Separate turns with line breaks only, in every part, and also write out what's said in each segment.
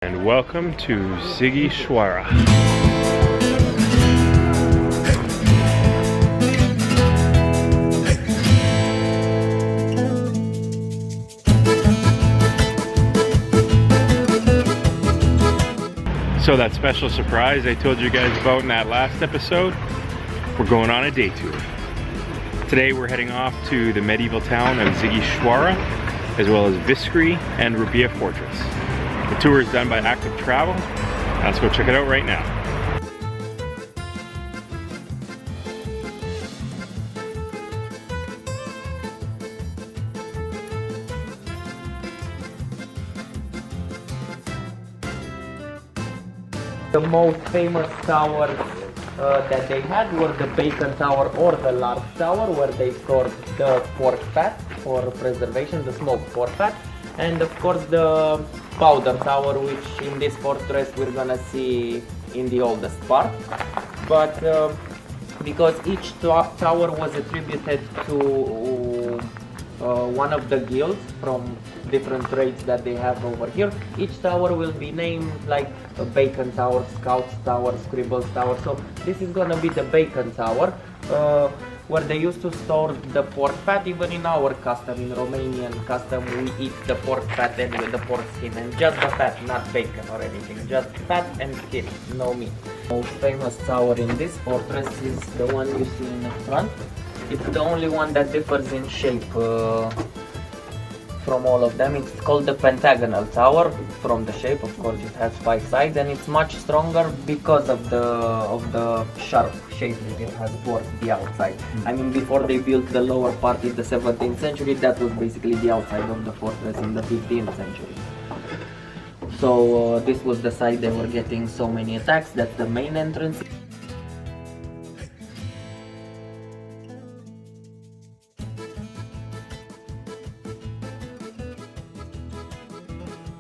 And welcome to Sighisoara. So that special surprise I told you guys about in that last episode, we're going on a day tour. Today we're heading off to the medieval town of Sighisoara, as well as Viscri and Rupea Fortress. The tour is done by Active Travel. Let's go check it out right now.
The most famous towers that they had were the Bacon Tower or the Large Tower, where they stored the pork fat for preservation, the smoked pork fat, and of course the Powder Tower, which in this fortress we're gonna see in the oldest part. But because each tower was attributed to one of the guilds from different trades that they have over here, each tower will be named like a Bacon Tower, Scout's Tower, Scribble's Tower. So this is gonna be the Bacon Tower, where they used to store the pork fat. Even in our custom, in Romanian custom, we eat the pork fat and with the pork skin, and just the fat, not bacon or anything, just fat and skin, no meat. Most famous tower in this fortress is the one you see in the front. It's the only one that differs in shape from all of them. It's called the Pentagonal Tower from the shape. Of course, it has 5 sides, and it's much stronger because of the sharp shape that it has towards the outside. I mean, before they built the lower part in the 17th century, that was basically the outside of the fortress in the 15th century. So this was the side they were getting so many attacks. That's the main entrance.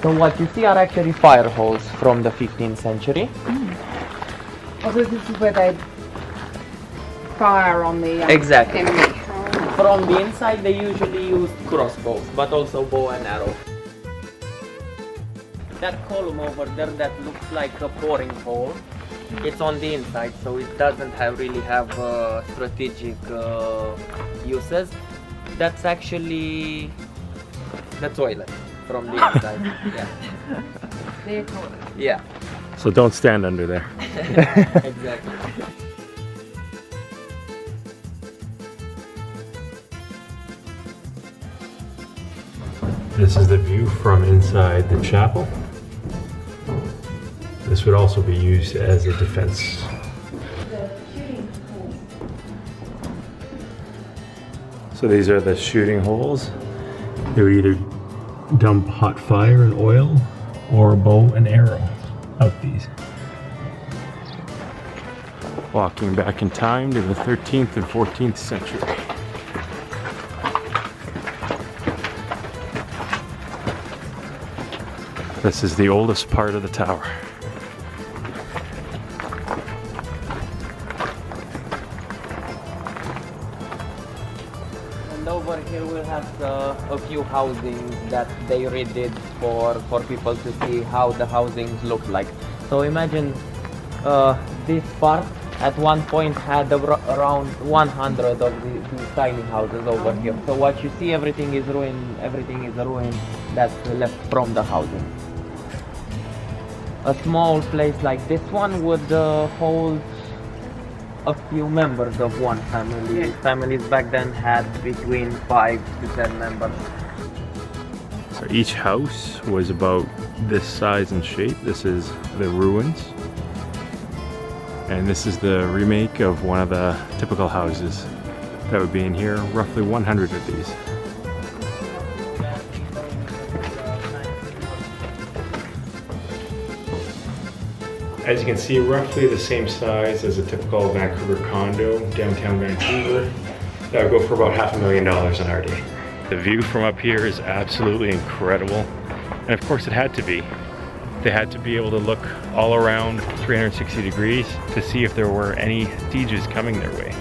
So what you see are actually fire holes from the 15th century.
Oh, so this is where they fire on the
Exactly.
enemy.
From the inside they usually use crossbows, but also bow and arrow. That column over there that looks like a pouring hole, it's on the inside, so it doesn't really have strategic uses. That's actually the toilet from the inside. Yeah. Yeah.
So don't stand under there.
Exactly.
This is the view from inside the chapel. This would also be used as a defense. So these are the shooting holes. They would either dump hot fire and oil or a bow and arrow out these. Walking back in time to the 13th and 14th century. This is the oldest part of the tower.
And over here we'll have a few housings that they redid for people to see how the housings look like. So imagine this part at one point had around 100 of these tiny houses over here. So what you see, everything is ruined. Everything is a ruin that's left from the housing. A small place like this one would hold a few members of one family. Families back then had between 5 to 10 members.
So each house was about this size and shape. This is the ruins. And this is the remake of one of the typical houses that would be in here. Roughly 100 of these. As you can see, roughly the same size as a typical Vancouver condo, downtown Vancouver. That would go for about $500,000 in our day. The view from up here is absolutely incredible. And of course it had to be. They had to be able to look all around 360 degrees to see if there were any sieges coming their way.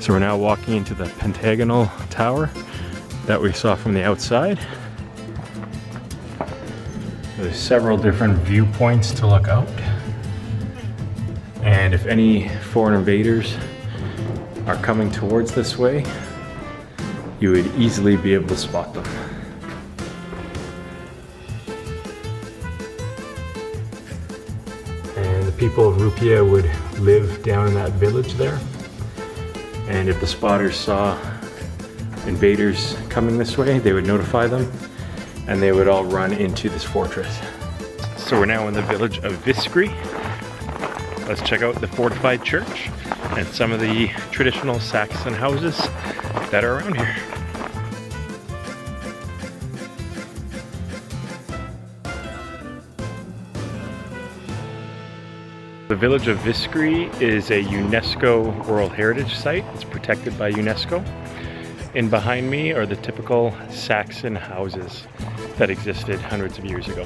So So we're now walking into the pentagonal tower that we saw from the outside. There's several different viewpoints to look out. And if any foreign invaders are coming towards this way, you would easily be able to spot them. And the people of Rupea would live down in that village there. And if the spotters saw invaders coming this way, they would notify them and they would all run into this fortress. So we're now in the village of Viscri. Let's check out the fortified church and some of the traditional Saxon houses that are around here. The village of Viscri is a UNESCO World Heritage Site. It's protected by UNESCO. And behind me are the typical Saxon houses that existed hundreds of years ago.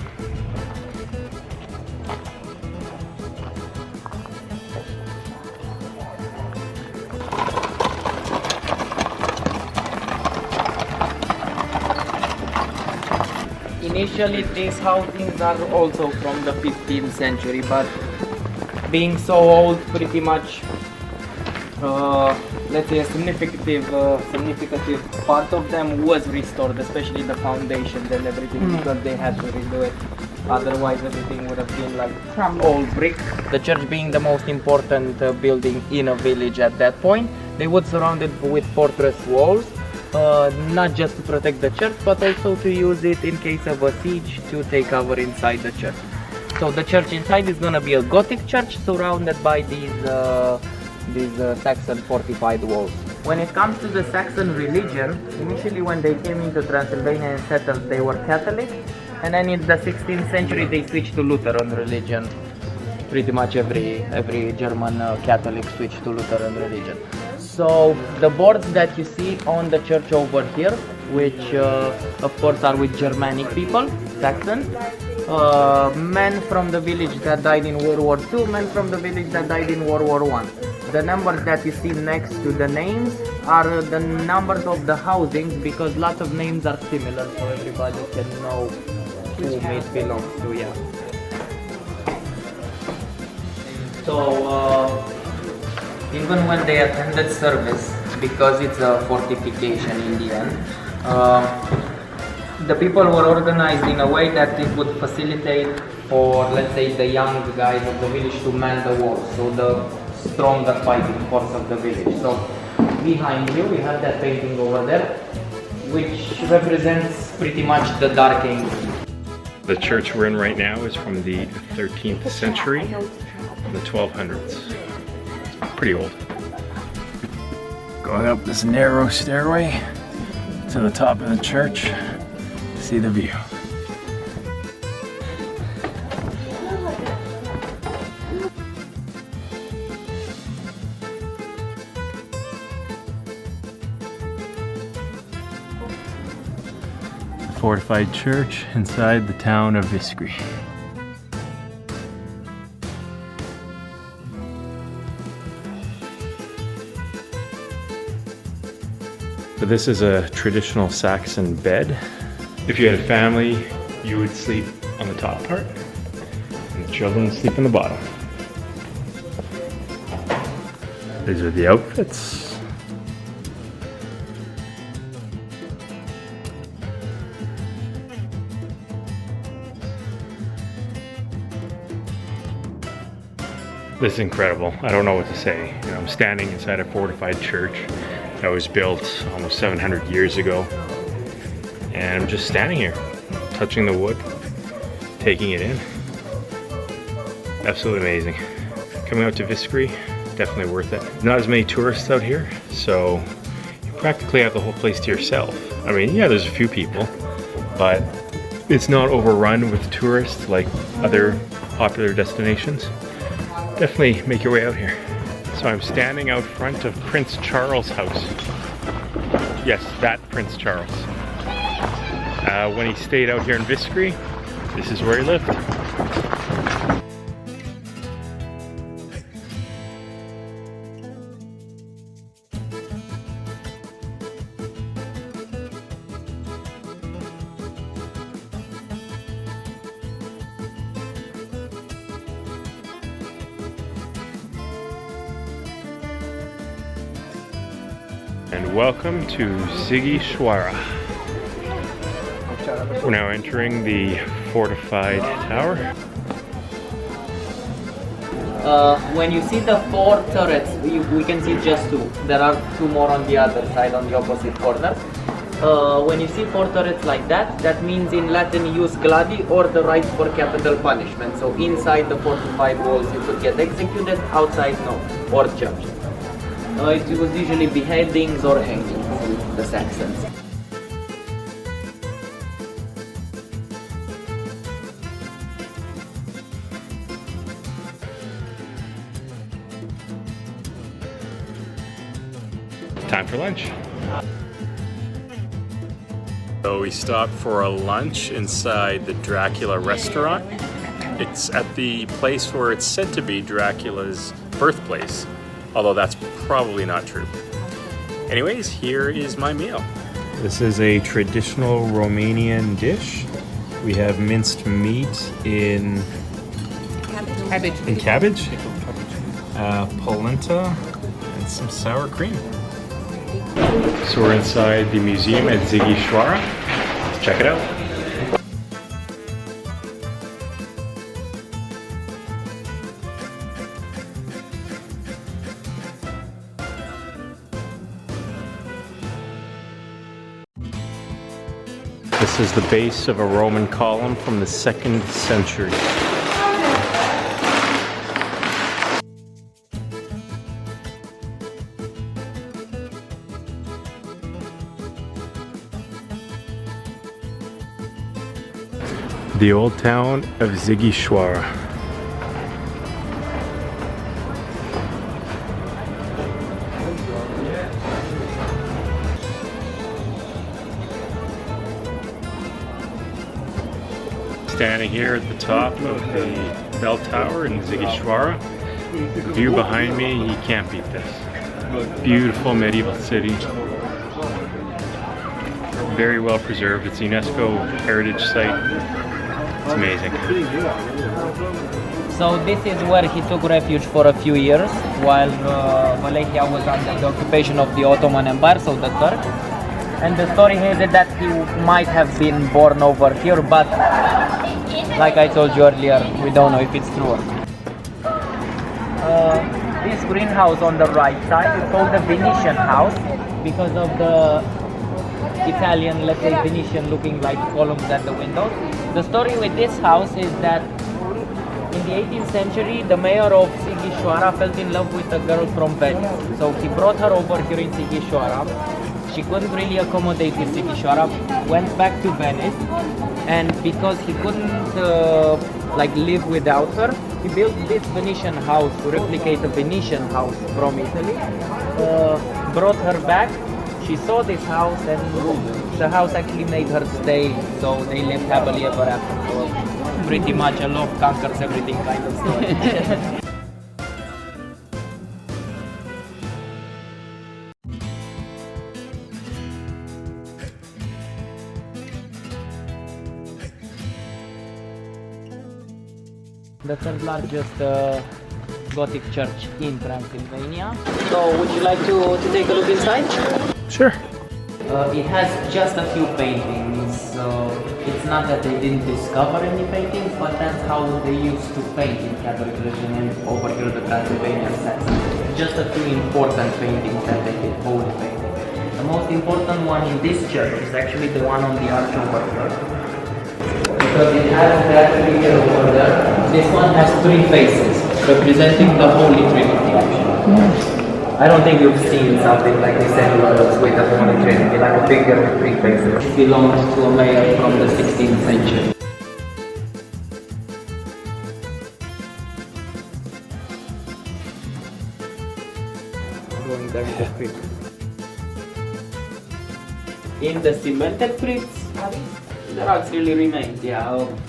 Initially, these housings are also from the 15th century, but being so old, pretty much, let's say a significant part of them was restored, especially the foundations and everything, because they had to redo it. Otherwise, everything would have been like old brick. The church being the most important building in a village at that point, they would surround it with fortress walls. Not just to protect the church, but also to use it in case of a siege to take cover inside the church. So the church inside is gonna be a Gothic church surrounded by these Saxon fortified walls. When it comes to the Saxon religion, initially when they came into Transylvania and settled, they were Catholic, and then in the 16th century they switched to Lutheran religion. Pretty much every German Catholic switched to Lutheran religion. So the boards that you see on the church over here, which of course are with Germanic people, Saxon, men from the village that died in World War II, men from the village that died in World War I. The numbers that you see next to the names are the numbers of the housings, because lots of names are similar, so everybody can know who it belongs to, yeah. So even when they attended service, because it's a fortification in the end, the people were organized in a way that it would facilitate for, let's say, the young guys of the village to man the walls, so the stronger fighting force of the village. So behind you, we have that painting over there, which represents pretty much the Dark Ages.
The church we're in right now is from the 13th century, the 1200s. It's pretty old. Going up this narrow stairway to the top of the church to see the view. Fortified church inside the town of Viscri. So this is a traditional Saxon bed. If you had a family, you would sleep on the top part, and the children sleep on the bottom. These are the outfits. This is incredible. I don't know what to say. You know, I'm standing inside a fortified church that was built almost 700 years ago. And I'm just standing here, touching the wood, taking it in. Absolutely amazing. Coming out to Viscri, definitely worth it. Not as many tourists out here, so you practically have the whole place to yourself. I mean, yeah, there's a few people, but it's not overrun with tourists like other popular destinations. Definitely make your way out here. So I'm standing out front of Prince Charles' house. Yes, that Prince Charles. When he stayed out here in Viscri, this is where he lived. And welcome to Sighisoara. We're now entering the fortified tower.
When you see the 4 turrets, we can see just 2. There are 2 more on the other side, on the opposite corner. When you see 4 turrets like that, that means in Latin you use gladi or the right for capital punishment. So inside the fortified walls you could get executed, outside no, or judged. It was usually beheadings or hangings with the Saxons.
Time for lunch. So we stopped for a lunch inside the Dracula restaurant. It's at the place where it's said to be Dracula's birthplace, although that's probably not true. Anyways, here is my meal. This is a traditional Romanian dish. We have minced meat in cabbage, polenta, and some sour cream. So we're inside the museum at Sighisoara. Let's check it out. This is the base of a Roman column from the 2nd century. The old town of Sighisoara. Standing here at the top of the bell tower in Sighisoara. The view behind me, you can't beat this. Beautiful medieval city. Very well preserved. It's a UNESCO heritage site. It's amazing.
So this is where he took refuge for a few years while Wallachia was under the occupation of the Ottoman Empire, so the Turks. And the story has it that he might have been born over here, but like I told you earlier, we don't know if it's true. This greenhouse on the right side is called the Venetian house because of the Italian, let's say Venetian looking like columns at the windows. The story with this house is that in the 18th century, the mayor of Sighisoara fell in love with a girl from Venice. So he brought her over here in Sighisoara. She couldn't really accommodate with Sighisoara, went back to Venice, and because he couldn't live without her, he built this Venetian house to replicate a Venetian house from Italy. Brought her back. She saw this house and the house actually made her stay, so they lived happily ever after. So pretty much a love conquers everything kind of story. The third largest Gothic church in Transylvania. So would you like to take a look inside?
Sure.
It has just a few paintings. It's not that they didn't discover any paintings, but that's how they used to paint in Catholic religion and over here the Transylvanian Saxon. Just a few important paintings that they did, holy paintings. The most important one in this church is actually the one on the arch over here. Because it has that figure over there. This one has 3 faces, representing the Holy Trinity actually. I don't think you've seen something like this anywhere else with the Holy Trinity, like a figure with 3 faces. It belongs to a mayor from the 16th century. Going there in the crypt. In the cemented crypts, the rugs really remain,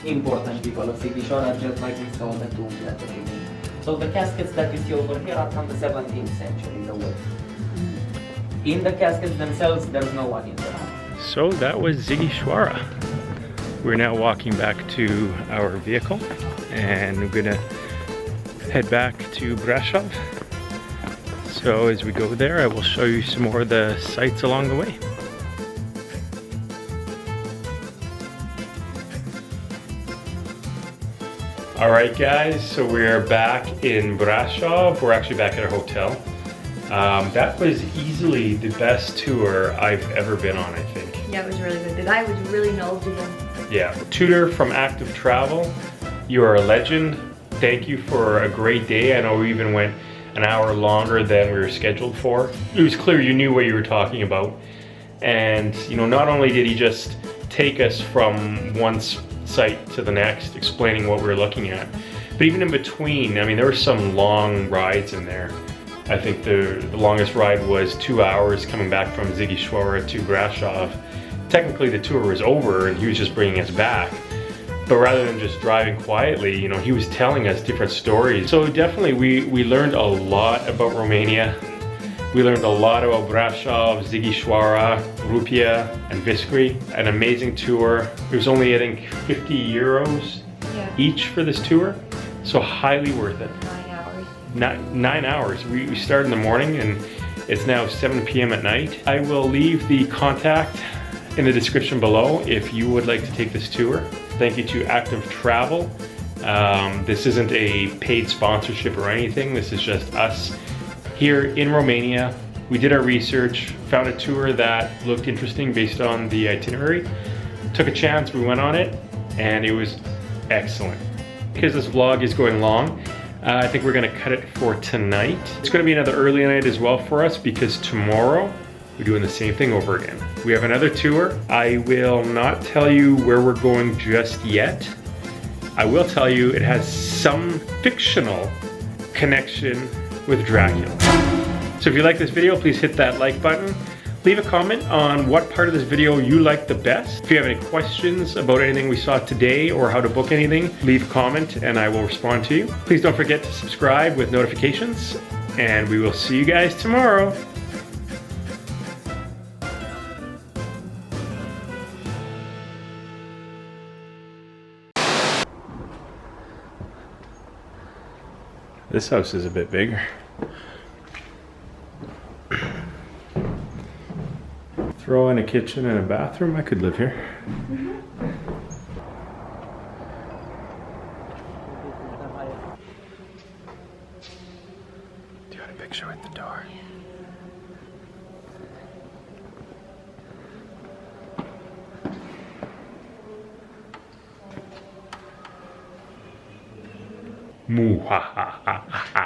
important people of Sighisoara, just like we saw the tombs at the beginning. So the caskets that you see over here are from the 17th century, the wood. In the caskets themselves, there's no one in there.
So that was Sighisoara. We're now walking back to our vehicle and we're gonna head back to Brasov. So So as we go there, I will show you some more of the sights along the way. Alright guys, so we're back in Brasov. We're actually back at our hotel. That was easily the best tour I've ever been on, I think.
Yeah, it was really good. The guy was really knowledgeable.
Yeah, tutor from Active Travel, you are a legend. Thank you for a great day. I know we even went an hour longer than we were scheduled for. It was clear you knew what you were talking about. And you know, not only did he just take us from one site to the next, explaining what we were looking at, but even in between, I mean, there were some long rides in there. I think the longest ride was 2 hours coming back from Sighisoara to Brasov. Technically the tour was over and he was just bringing us back. But rather than just driving quietly, you know, he was telling us different stories. So definitely we learned a lot about Romania. We learned a lot about Brasov, Sighisoara, Rupea, and Viscri. An amazing tour. It was only, I think, 50 euros each for this tour. So highly worth it. 9 hours. We started in the morning and it's now 7 p.m. at night. I will leave the contact in the description below if you would like to take this tour. Thank you to Active Travel. This isn't a paid sponsorship or anything. This is just us here in Romania. We did our research, found a tour that looked interesting based on the itinerary. Took a chance, we went on it, and it was excellent. Because this vlog is going long, I think we're gonna cut it for tonight. It's gonna be another early night as well for us because tomorrow we're doing the same thing over again. We have another tour. I will not tell you where we're going just yet. I will tell you it has some fictional connection with Dracula. So if you like this video, please hit that like button. Leave a comment on what part of this video you liked the best. If you have any questions about anything we saw today or how to book anything, leave a comment and I will respond to you. Please don't forget to subscribe with notifications and we will see you guys tomorrow. This house is a bit bigger. Throw in a kitchen and a bathroom, I could live here. Do you want a picture with the door? Moo ha ha ha ha.